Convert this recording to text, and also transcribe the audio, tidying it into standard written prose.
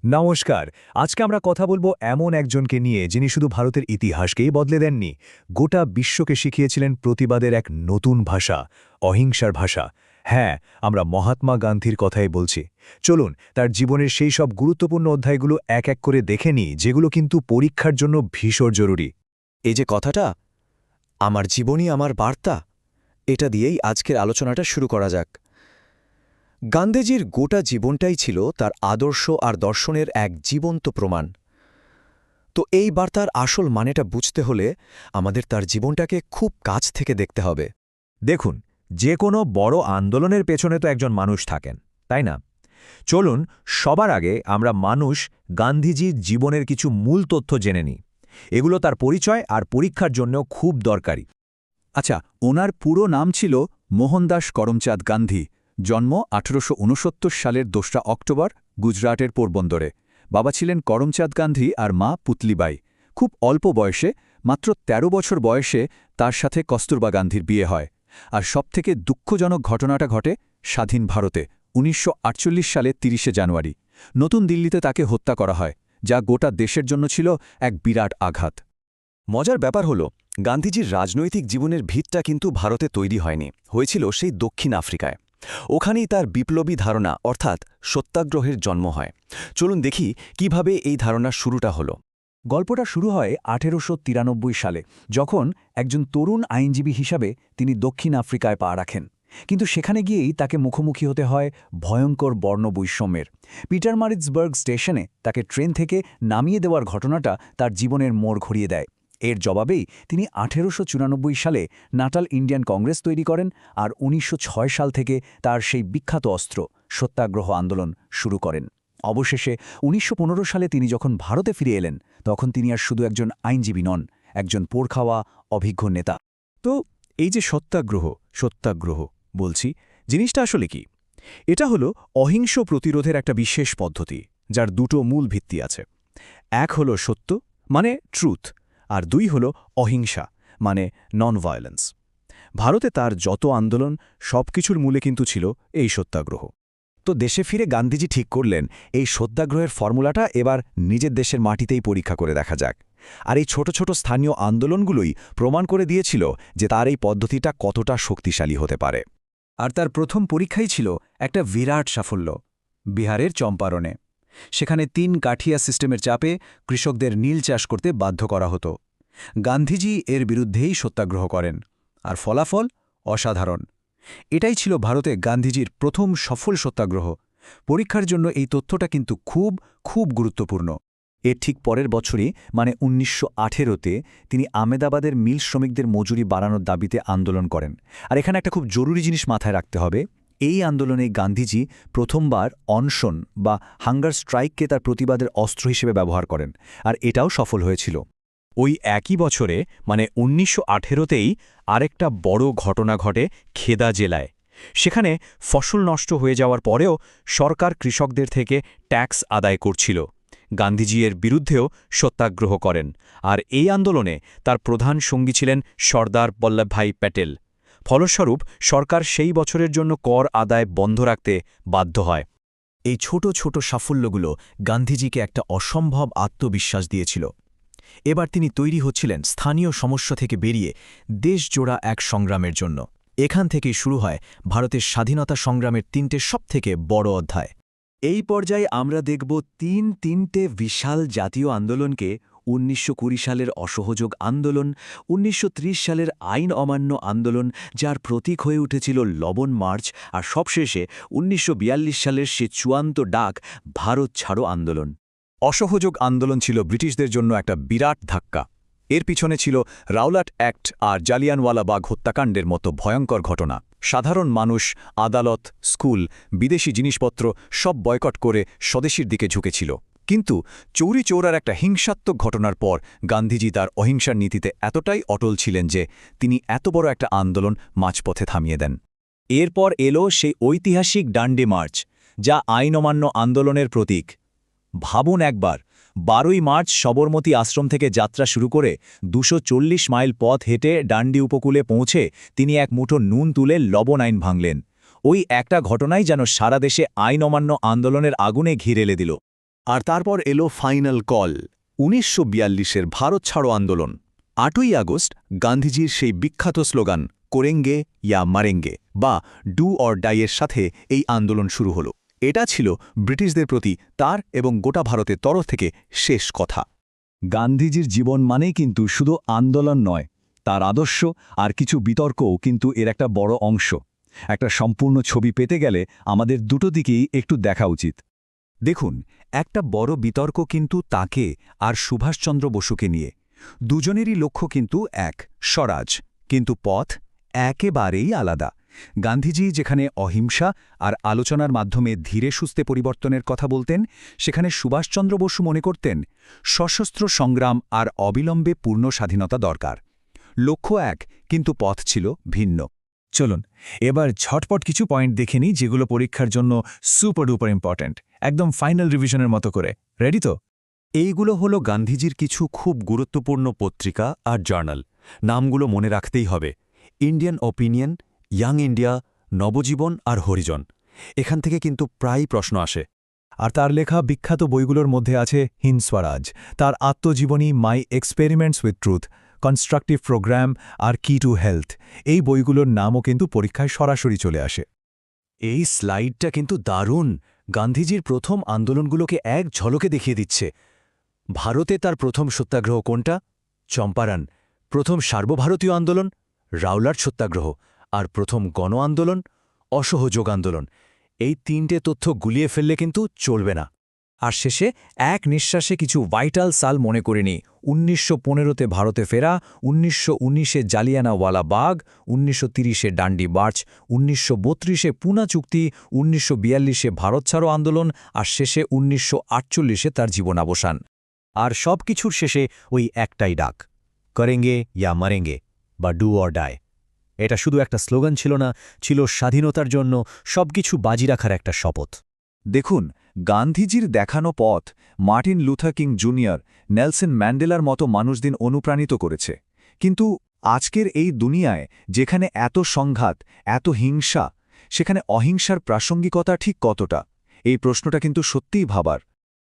নমস্কার। আজকে আমরা কথা বলবো এমন একজনকে নিয়ে যিনি শুধু ভারতের ইতিহাসকেই বদলে দেননি, গোটা বিশ্বকে শিখিয়েছিলেন প্রতিবাদের এক নতুন ভাষা, অহিংসার ভাষা। হ্যাঁ, আমরা মহাত্মা গান্ধীর কথাই বলছি। চলুন তার জীবনের সেই সব গুরুত্বপূর্ণ অধ্যায়গুলো এক এক করে দেখে নিই, যেগুলো কিন্তু পরীক্ষার জন্য ভীষণ জরুরি। এই যে কথাটা, আমার জীবনই আমার বার্তা, এটা দিয়েই আজকের আলোচনাটা শুরু করা যাক। গান্ধীজির গোটা জীবনটাই ছিল তার আদর্শ আর দর্শনের এক জীবন্ত প্রমাণ। তো এই বার্তার আসল মানেটা বুঝতে হলে আমাদের তার জীবনটাকে খুব কাছ থেকে দেখতে হবে। দেখুন, যে কোনো বড় আন্দোলনের পেছনে তো একজন মানুষ থাকেন, তাই না? চলুন সবার আগে আমরা গান্ধীজির জীবনের কিছু মূল তথ্য জেনে নিই। এগুলো তার পরিচয় আর পরীক্ষার জন্য খুব দরকারি। আচ্ছা, ওনার পুরো নাম ছিল মোহনদাস করমচাঁদ গান্ধী। জন্ম 1869 সালের 2 অক্টোবর গুজরাটের পোরবন্দরে। বাবা ছিলেন করমচাঁদ গান্ধী আর মা পুতলিবাই। খুব অল্প বয়সে, মাত্র 13 বছর বয়সে তার সাথে কস্তুরবা গান্ধীর বিয়ে হয়। আর সবথেকে দুঃখজনক ঘটনাটা ঘটে স্বাধীন ভারতে 1948 সালে 30 জানুয়ারি। নতুন দিল্লিতে তাকে হত্যা করা হয়, যা গোটা দেশের জন্য ছিল এক বিরাট আঘাত। মজার ব্যাপার হল, গান্ধীজির রাজনৈতিক জীবনের ভিতটা কিন্তু ভারতে তৈরি হয়নি, হয়েছিল সেই দক্ষিণ আফ্রিকায়। ওখানেই তার বিপ্লবী ধারণা অর্থাৎ সত্যাগ্রহের জন্ম হয়। চলুন দেখি কিভাবে এই ধারণার শুরুটা হলো। গল্পটা শুরু হয় 1893 সালে, যখন একজন তরুণ আইনজীবী হিসাবে তিনি দক্ষিণ আফ্রিকায় পা রাখেন। কিন্তু সেখানে গিয়েই তাকে মুখোমুখি হতে হয় ভয়ঙ্কর বর্ণবৈষম্যের। পিটারমারিৎসবার্গ স্টেশনে তাকে ট্রেন থেকে নামিয়ে দেওয়ার ঘটনাটা তার জীবনের মোড় ঘুরিয়ে দেয়। এর জবাবেই তিনি 1894 সালে নাটাল ইন্ডিয়ান কংগ্রেস তৈরি করেন আর 1906 সাল থেকে তার সেই বিখ্যাত অস্ত্র সত্যাগ্রহ আন্দোলন শুরু করেন। অবশেষে 1915 সালে তিনি যখন ভারতে ফিরে এলেন, তখন তিনি আর শুধু একজন আইনজীবী নন, একজন পোড়খাওয়া অভিজ্ঞ নেতা। তো এই যে সত্যাগ্রহ বলছি, জিনিসটা আসলে কি? এটা হলো অহিংস প্রতিরোধের একটা বিশেষ পদ্ধতি, যার দুটো মূল ভিত্তি আছে। এক হলো সত্য, মানে ট্রুথ, আর দুই হলো অহিংসা, মানে নন ভায়োলেন্স। ভারতে তার যত আন্দোলন, সবকিছুর মূলে কিন্তু ছিল এই সত্যাগ্রহ। তো দেশে ফিরে গান্ধীজি ঠিক করলেন, এই সত্যাগ্রহের ফর্মুলাটা এবার নিজের দেশের মাটিতেই পরীক্ষা করে দেখা যাক। আর এই ছোট ছোট স্থানীয় আন্দোলনগুলোই প্রমাণ করে দিয়েছিল যে তার এই পদ্ধতিটা কতটা শক্তিশালী হতে পারে। আর তার প্রথম পরীক্ষাই ছিল একটা বিরাট সাফল্য, বিহারের চম্পারণে। সেখানে 3 কাঠিয়া সিস্টেমের চাপে কৃষকদের নীল চাষ করতে বাধ্য করা হতো। গান্ধীজি এর বিরুদ্ধেই সত্যাগ্রহ করেন, আর ফলাফল অসাধারণ। এটাই ছিল ভারতে গান্ধীজির প্রথম সফল সত্যাগ্রহ। পরীক্ষার জন্য এই তথ্যটা কিন্তু খুব খুব গুরুত্বপূর্ণ। এর ঠিক পরের বছরই, মানে 1918-তে, তিনি আমেদাবাদের মিল শ্রমিকদের মজুরি বাড়ানোর দাবিতে আন্দোলন করেন। আর এখানে একটা খুব জরুরি জিনিস মাথায় রাখতে হবে। এই আন্দোলনে গান্ধীজি প্রথমবার অনশন বা হাঙ্গার স্ট্রাইককে তার প্রতিবাদের অস্ত্র হিসেবে ব্যবহার করেন, আর এটাও সফল হয়েছিল। ওই একই বছরে, মানে 1918তেই, আরেকটা বড় ঘটনা ঘটে খেদা জেলায়। সেখানে ফসল নষ্ট হয়ে যাওয়ার পরেও সরকার কৃষকদের থেকে ট্যাক্স আদায় করছিল। গান্ধীজি এর বিরুদ্ধেও সত্যাগ্রহ করেন, আর এই আন্দোলনে তার প্রধান সঙ্গী ছিলেন সর্দার বল্লভভাই প্যাটেল। ফলস্বরূপ সরকার সেই বছরের জন্য কর আদায় বন্ধ রাখতে বাধ্য হয়। এই ছোট ছোট সাফল্যগুলো গান্ধীজিকে একটা অসম্ভব আত্মবিশ্বাস দিয়েছিল। এবার তিনি তৈরি হচ্ছিলেন স্থানীয় সমস্যা থেকে বেরিয়ে দেশজোড়া এক সংগ্রামের জন্য। এখান থেকেই শুরু হয় ভারতের স্বাধীনতা সংগ্রামের 3টে সবথেকে বড় অধ্যায়। এই পর্যায়ে আমরা দেখব তিনটে বিশাল জাতীয় আন্দোলনকে: 1920 সালের অসহযোগ আন্দোলন, 1930 সালের আইন অমান্য আন্দোলন, যার প্রতীক হয়ে উঠেছিল লবণ মার্চ, আর সবশেষে 1942 সালের সে চূড়ান্ত ডাক, ভারত ছাড়ো আন্দোলন। অসহযোগ আন্দোলন ছিল ব্রিটিশদের জন্য একটা বিরাট ধাক্কা। এর পিছনে ছিল রাওলাট অ্যাক্ট আর জালিয়ানওয়ালাবাগ হত্যাকাণ্ডের মতো ভয়ঙ্কর ঘটনা। সাধারণ মানুষ, আদালত, স্কুল, বিদেশি জিনিসপত্র সব বয়কট করে স্বদেশীর দিকে ঝুঁকেছিল। কিন্তু চৌরি চৌরার একটা হিংসাত্মক ঘটনার পর গান্ধীজি তার অহিংসার নীতিতে এতটাই অটল ছিলেন যে তিনি এত বড় একটা আন্দোলন মাঝপথে থামিয়ে দেন। এরপর এলো সেই ঐতিহাসিক ডান্ডি মার্চ, যা আইন অমান্য আন্দোলনের প্রতীক। ভাবুন একবার, 12ই মার্চ সবরমতী আশ্রম থেকে যাত্রা শুরু করে 240 মাইল পথ হেঁটে ডান্ডি উপকূলে পৌঁছে তিনি এক মুঠো নুন তুলে লবণ আইন ভাঙলেন। ওই একটা ঘটনাই যেন সারা দেশে আইন অমান্য আন্দোলনের আগুনে ঘিরেলে দিল। আর তারপর এলো ফাইনাল কল ১৯৪২-এর ভারত ছাড়ো আন্দোলন। ৮ই আগস্ট গান্ধীজির সেই বিখ্যাত স্লোগান করেঙ্গে ইয়া মারেঙ্গে বা ডু অর ডাইয়ের সাথে এই আন্দোলন শুরু হলো। এটা ছিল ব্রিটিশদের প্রতি তার এবং গোটা ভারতের তরফ থেকে শেষ কথা। গান্ধীজির জীবন মানেই কিন্তু শুধু আন্দোলন নয়, তার আদর্শ আর কিছু বিতর্কও কিন্তু এর একটা বড় অংশ। একটা সম্পূর্ণ ছবি পেতে গেলে আমাদের দুটো দিকেই একটু দেখা উচিত। দেখুন, একটা বড় বিতর্ক কিন্তু তাকে আর সুভাষচন্দ্র বসুকে নিয়ে। দুজনেরই লক্ষ্য কিন্তু এক, স্বরাজ, কিন্তু পথ একেবারেই আলাদা। গান্ধীজি যেখানে অহিংসা আর আলোচনার মাধ্যমে ধীরে সুস্থে পরিবর্তনের কথা বলতেন, সেখানে সুভাষচন্দ্র বসু মনে করতেন সশস্ত্র সংগ্রাম আর অবিলম্বে পূর্ণ স্বাধীনতা দরকার। লক্ষ্য এক, কিন্তু পথ ছিল ভিন্ন। চলুন এবার ঝটপট কিছু পয়েন্ট দেখে নিই যেগুলো পরীক্ষার জন্য সুপার ডুপার ইম্পর্ট্যান্ট, একদম ফাইনাল রিভিশনের মতো করে। রেডি তো? এইগুলো হলো গান্ধীজির কিছু খুব গুরুত্বপূর্ণ পত্রিকা আর জার্নাল। নামগুলো মনে রাখতেই হবে: ইন্ডিয়ান ওপিনিয়ন, ইয়াং ইন্ডিয়া, নবজীবন আর হরিজন। এখান থেকে কিন্তু প্রায়ই প্রশ্ন আসে। আর তার লেখা বিখ্যাত বইগুলোর মধ্যে আছে হিন্দ স্বরাজ, তার আত্মজীবনী my experiments with truth, constructive programme আর কি টু হেলথ। এই বইগুলোর নামও কিন্তু পরীক্ষায় সরাসরি চলে আসে। এই স্লাইডটা কিন্তু দারুণ। গান্ধীজির প্রথম আন্দোলনগুলোকে এক ঝলকে দেখিয়ে দিচ্ছে। ভারতে তার প্রথম সত্যাগ্রহ কোনটা? চম্পারণ। প্রথম সার্বভারতীয় আন্দোলন রাওলাট সত্যাগ্রহ। আর প্রথম গণ আন্দোলন অসহযোগ আন্দোলন। এই তিনটে তথ্য গুলিয়ে ফেললে কিন্তু চলবে না। আর শেষে এক নিঃশ্বাসে কিছু ভাইটাল সাল মনে করে নিই। ১৯১৫-তে ভারতে ফেরা, ১৯১৯-এ জালিয়ানওয়ালা বাগ, ১৯৩০-এ ডান্ডি মার্চ, ১৯৩২-এ পুনা চুক্তি, ১৯৪২-এ ভারত ছাড়ো আন্দোলন আর শেষে ১৯৪৮-এ তার জীবনাবসান। আর সব কিছুর শেষে ওই একটাই ডাক, করেঙ্গে ইয়া মারেঙ্গে বা ডু অর ডাই। এটা শুধু একটা স্লোগান ছিল না, ছিল স্বাধীনতার জন্য সবকিছু বাজি রাখার একটা শপথ। দেখুন, গান্ধীজির দেখানো পথ Martin Luther king junior, Nelson ম্যান্ডেলার মতো মানুষদিন অনুপ্রাণিত করেছে। কিন্তু আজকের এই দুনিয়ায় যেখানে এত সংঘাত, এত হিংসা, সেখানে অহিংসার প্রাসঙ্গিকতা ঠিক কতটা? এই প্রশ্নটা কিন্তু সত্যিই ভাবার।